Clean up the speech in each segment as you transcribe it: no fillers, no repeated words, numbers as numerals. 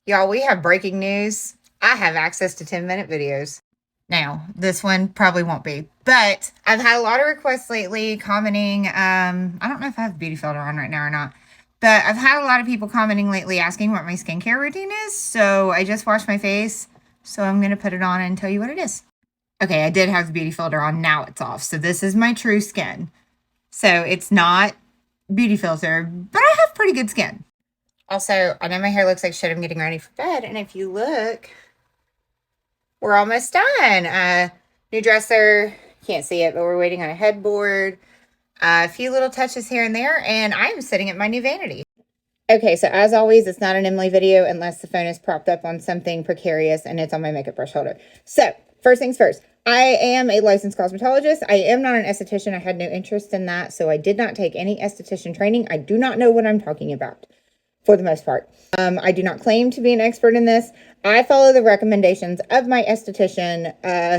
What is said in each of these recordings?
Y'all, we have breaking news. I have access to 10-minute videos. Now, this one probably won't be, but I've had a lot of requests lately commenting. I don't know if I have beauty filter on right now or not, but I've had a lot of people commenting lately asking what my skincare routine is. So I just washed my face. So I'm going to put it on and tell you what it is. Okay, I did have the beauty filter on. Now it's off. So this is my true skin. So it's not beauty filter, but I have pretty good skin. Also, I know my hair looks like shit. I'm getting ready for bed. And if you look, we're almost done. New dresser. Can't see it, but we're waiting on a headboard. A few little touches here and there. And I'm sitting at my new vanity. Okay, so as always, it's not an Emily video unless the phone is propped up on something precarious and it's on my makeup brush holder. So, first things first. I am a licensed cosmetologist. I am not an esthetician. I had no interest in that, so I did not take any esthetician training. I do not know what I'm talking about, for the most part. I do not claim to be an expert in this. I follow the recommendations of my esthetician,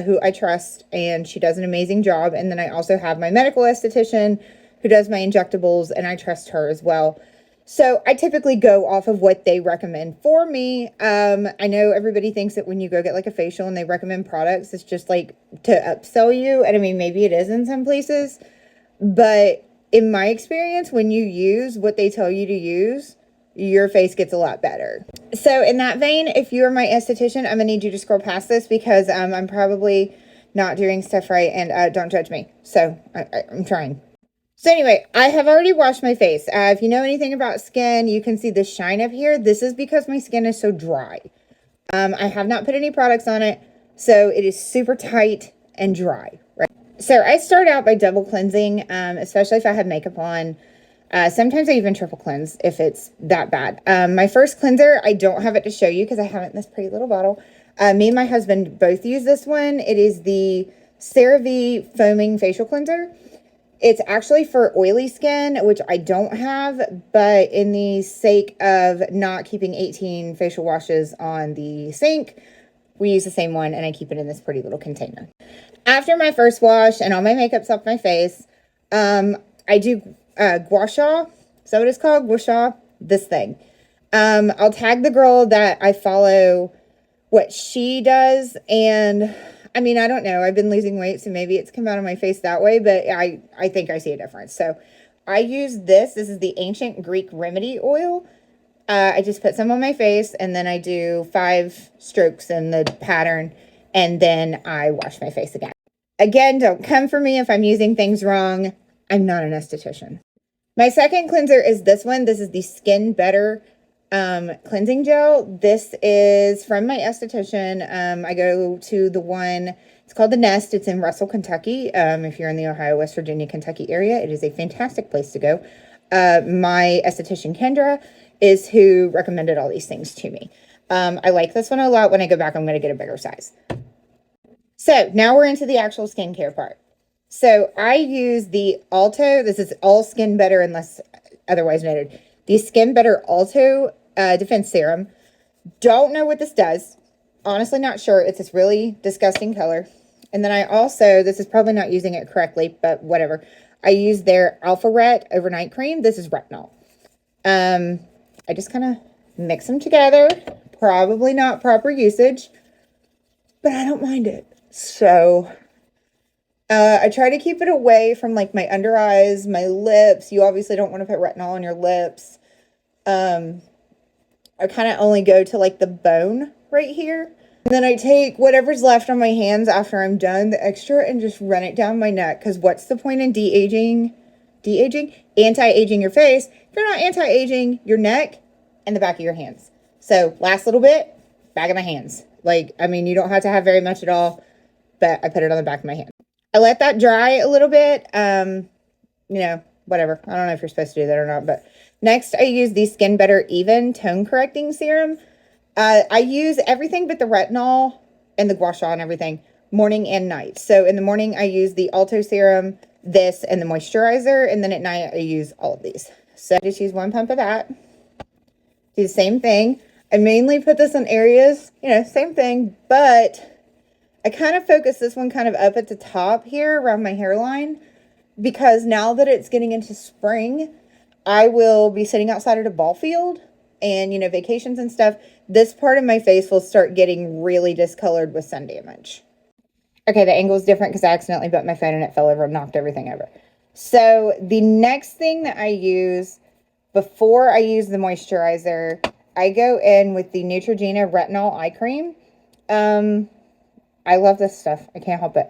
who I trust, and she does an amazing job. And then I also have my medical esthetician who does my injectables, and I trust her as well. So I typically go off of what they recommend for me. I know everybody thinks that when you go get like a facial and they recommend products, it's just like to upsell you. And I mean, maybe it is in some places, but in my experience, when you use what they tell you to use, your face gets a lot better. So in that vein, if you're my esthetician, I'm gonna need you to scroll past this because I'm probably not doing stuff right, and don't judge me. So I'm trying. So anyway, I have already washed my face. If you know anything about skin, you can see the shine up here. This is because my skin is so dry. I have not put any products on it, so it is super tight and dry, right? So I start out by double cleansing, especially if I have makeup on. Sometimes I even triple cleanse if it's that bad. My first cleanser, I don't have it to show you because I have it in this pretty little bottle. Me and my husband both use this one. It is the CeraVe Foaming Facial Cleanser. It's actually for oily skin, which I don't have, but in the sake of not keeping 18 facial washes on the sink, we use the same one, and I keep it in this pretty little container. After my first wash and all my makeup's off my face, I do gua sha. Is that what it's called? Gua sha? This thing. I'll tag the girl that I follow what she does, and I mean, I don't know. I've been losing weight, so maybe it's come out of my face that way, but I think I see a difference. So I use this. This is the Ancient Greek Remedy Oil. I just put some on my face, and then I do 5 strokes in the pattern, and then I wash my face again. Again, don't come for me if I'm using things wrong. I'm not an esthetician. My second cleanser is this one. This is the Skin Better cleansing gel. This is from my esthetician. I go to the one, it's called the Nest. It's in Russell, Kentucky. If you're in the Ohio, West Virginia, Kentucky area, it is a fantastic place to go. My esthetician, Kendra, is who recommended all these things to me. I like this one a lot. When I go back, I'm going to get a bigger size. So now we're into the actual skincare part. So I use the Alto. This is all Skin Better unless otherwise noted. The Skin Better Alto Defense Serum. Don't know what this does. Honestly, not sure. It's this really disgusting color. And then I also, this is probably not using it correctly, but whatever. I use their Alpha Ret Overnight Cream. This is retinol. I just kind of mix them together. Probably not proper usage, but I don't mind it. So I try to keep it away from like my under eyes, my lips. You obviously don't want to put retinol on your lips. I kind of only go to like the bone right here. And then I take whatever's left on my hands after I'm done, the extra, and just run it down my neck. Because what's the point in de-aging? Anti-aging your face. If you're not anti-aging your neck and the back of your hands. So last little bit, back of my hands. Like, I mean, you don't have to have very much at all, but I put it on the back of my hand. I let that dry a little bit. You know, whatever. I don't know if you're supposed to do that or not, but next I use the Skin Better Even Tone Correcting Serum. I use everything but the retinol and the gua sha and everything morning and night. So in the morning I use the Alto Serum, this, and the moisturizer, and then at night I use all of these. So I just use 1 pump of that. Do the same thing. I mainly put this on areas, you know, same thing, but I kind of focus this one kind of up at the top here around my hairline, because now that it's getting into spring, I will be sitting outside at a ball field, and, you know, vacations and stuff, this part of my face will start getting really discolored with sun damage. Okay, the angle is different because I accidentally bumped my phone and it fell over and knocked everything over. So the next thing that I use before I use the moisturizer, I go in with the Neutrogena Retinol Eye Cream. I love this stuff. I can't help it.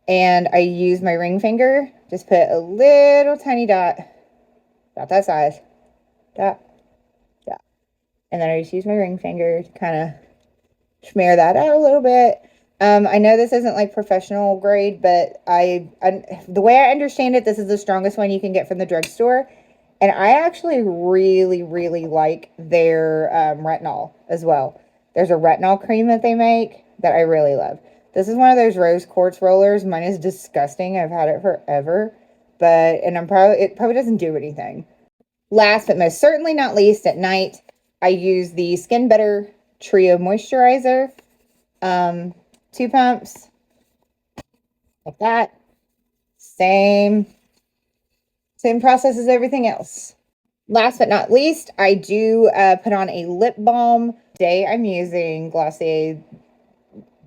And I use my ring finger. Just put a little tiny dot. About that size. Dot. Dot. And then I just use my ring finger to kind of smear that out a little bit. I know this isn't like professional grade, but the way I understand it, this is the strongest one you can get from the drugstore. And I actually really, really like their retinol as well. There's a retinol cream that they make that I really love. This is one of those rose quartz rollers. Mine is disgusting. I've had it forever, and it probably doesn't do anything. Last but most certainly not least, at night, I use the Skin Better Trio Moisturizer. 2 pumps, like that. Same process as everything else. Last but not least, I do put on a lip balm. Today I'm using Glossier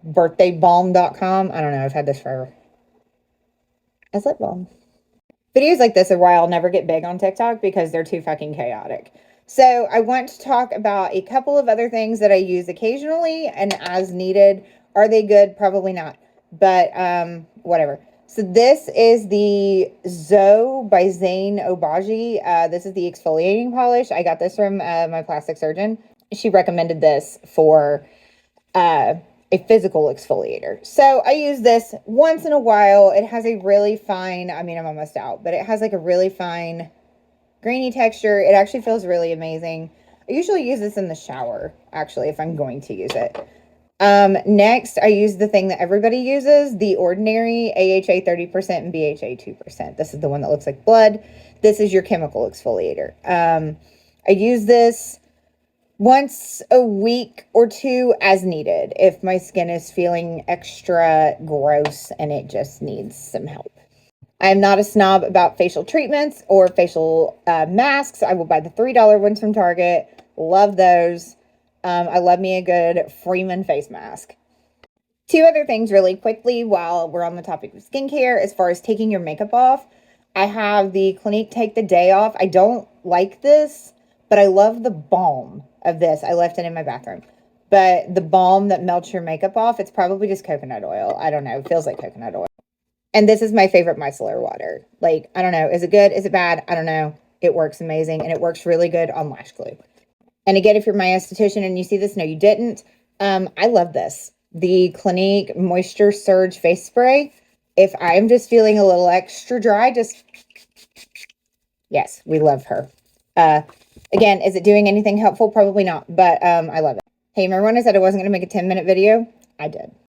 birthdaybalm.com. I don't know. I've had this forever. As lip balm. Videos like this are why I'll never get big on TikTok because they're too fucking chaotic. So I want to talk about a couple of other things that I use occasionally and as needed. Are they good? Probably not. But whatever. So this is the Zoe by Zane Obagi. This is the exfoliating polish. I got this from my plastic surgeon. She recommended this for a physical exfoliator. So I use this once in a while. It has a really fine, I mean, I'm almost out, but it has like a really fine grainy texture. It actually feels really amazing. I usually use this in the shower, actually, if I'm going to use it. Next, I use the thing that everybody uses, The Ordinary AHA 30% and BHA 2%. This is the one that looks like blood. This is your chemical exfoliator. I use this once a week or two as needed if my skin is feeling extra gross and it just needs some help. I'm not a snob about facial treatments or facial masks. I will buy the $3 ones from Target. Love those. I love me a good Freeman face mask. 2 other things really quickly while we're on the topic of skincare. As far as taking your makeup off, I have the Clinique Take the Day Off. I don't like this, but I love the balm of this. I left it in my bathroom. But the balm that melts your makeup off, it's probably just coconut oil. I don't know. It feels like coconut oil. And this is my favorite micellar water. Like, I don't know. Is it good? Is it bad? I don't know. It works amazing. And it works really good on lash glue. And again, if you're my esthetician and you see this, no, you didn't. I love this. The Clinique Moisture Surge Face Spray. If I'm just feeling a little extra dry, yes, we love her. Again, is it doing anything helpful? Probably not, but I love it. Hey, remember when I said I wasn't going to make a 10-minute video? I did.